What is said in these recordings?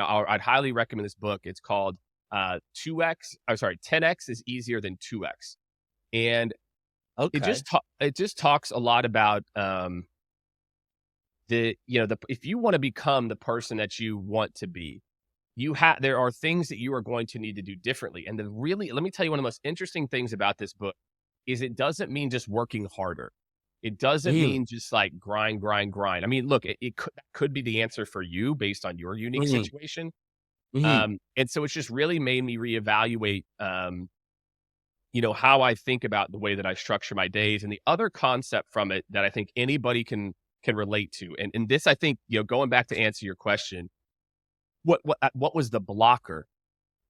I'd highly recommend this book. It's called 10x is easier than 2x. And Okay. it just talks a lot about if you want to become the person that you want to be, there are things that you are going to need to do differently. And let me tell you, one of the most interesting things about this book is it doesn't mean just working harder. It doesn't Mhm, mean just like grind, grind, grind. I mean, look, could be the answer for you based on your unique mhm, situation. mhm. And so it's just really made me reevaluate, how I think about the way that I structure my days. And the other concept from it that I think anybody can relate to. And this, I think, going back to answer your question, what was the blocker?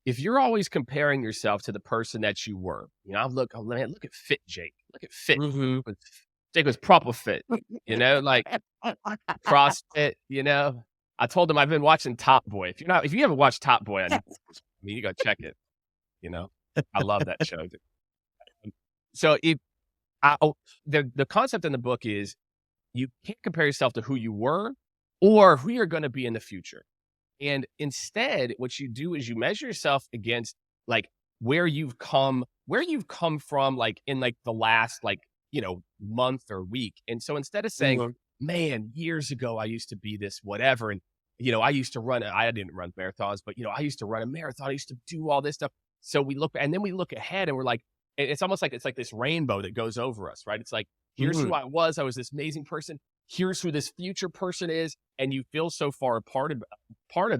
If you're always comparing yourself to the person that you were, oh man, look at fit Jake. Look at fit. Mhm. Was- Jake was proper fit, like CrossFit, I told him I've been watching Top Boy. If you haven't watched Top Boy on Netflix, I mean, you gotta check it, you know. I love that show. So if I oh, the concept in the book is you can't compare yourself to who you were or who you're gonna be in the future. And instead, what you do is you measure yourself against like where you've come from, like in like the last month or week. And so instead of saying, Mhm. man, years ago I used to be this, whatever, and I used to I didn't run marathons, but I used to run a marathon, I used to do all this stuff. So we look ahead and we're like, it's almost like it's like this rainbow that goes over us, right? It's like, here's who Mhm. I was this amazing person. Here's who this future person is. And you feel so far part of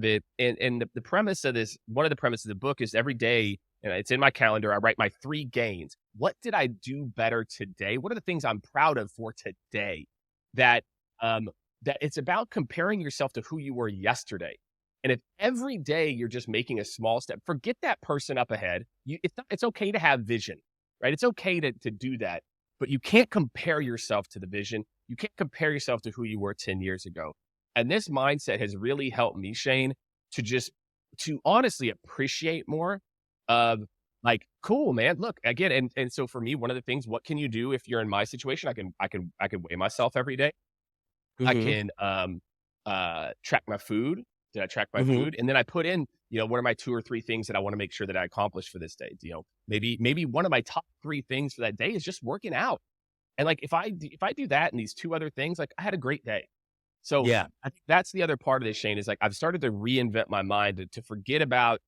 it. And the premise of this, one of the premises of the book is every day, and it's in my calendar, I write my 3 gains. What did I do better today? What are the things I'm proud of for today? That um that it's about comparing yourself to who you were yesterday. And if every day you're just making a small step, forget that person up ahead. It's okay to have vision, right? It's okay to do that, but you can't compare yourself to the vision. You can't compare yourself to who you were 10 years ago. And this mindset has really helped me, Shane, to honestly appreciate more of like, cool, man. Look, again, and so for me, one of the things, what can you do if you're in my situation? I can weigh myself every day. I Mhm. can track my food. Did I track my Mhm. food? And then I put in, what are my 2 or 3 things that I want to make sure that I accomplish for this day? Maybe one of my top 3 things for that day is just working out. And like if I do that and these 2 other things, like I had a great day. So Yeah. I think that's the other part of this, Shane, is like I've started to reinvent my mind to forget about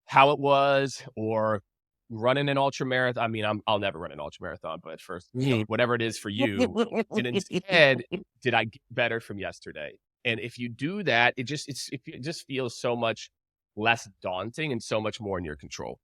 how it was or running an ultra marathon. I mean, I'll never run an ultra marathon, but first, Mhm. whatever it is for you. And instead, did I get better from yesterday? And if you do that, it just feels so much less daunting and so much more in your control.